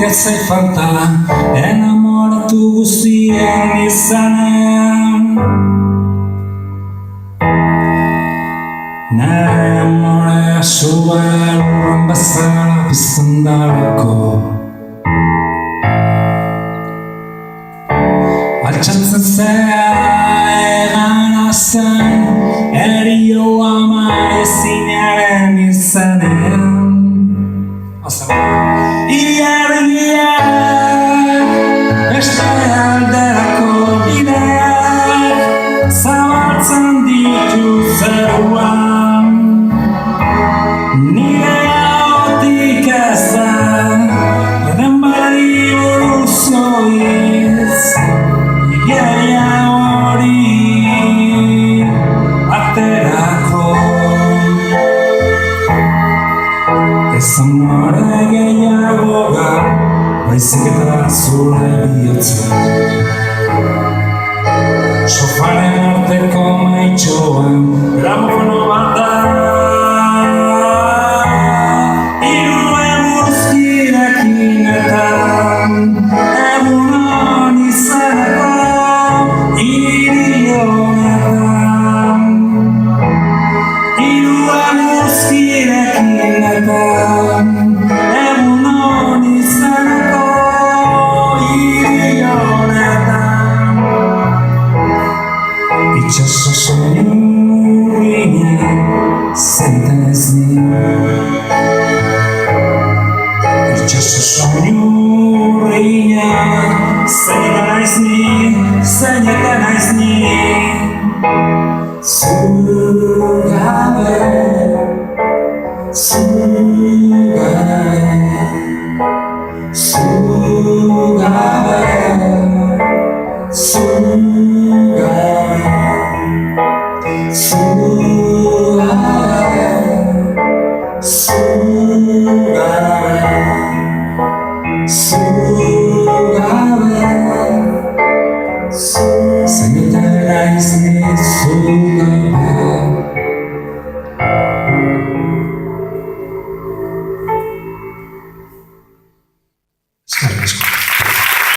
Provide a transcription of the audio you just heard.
que sei falta enamoratu guztien izanen. Nere amorea sua lurran bezala pizten dalako. Altxatzen zea egan azten, erio ama ezinaren izanen. Ilargiak beste alderako bideak zabaltzen ditu zeruan. Nire ahotik ez da eden bari buruz noiz, igeria hori aterako. Ez amore gehiago gar, baizik eta zure bihotza. Sofaren arteko maitxoan gramofono bat da. Hiru eguzkirekin eta egunon izaneko hiri honetan. Hiru eguzkirekin eta egunon izaneko hiri honetan. Itxaso soinu urriña zeita ez ni. Itxaso soinu urriña zeita naiz ni, zeineta naiz ni. Zu gabe, zu gabe, zu gabe, zu gabe, zu gabe, zu gabe, zu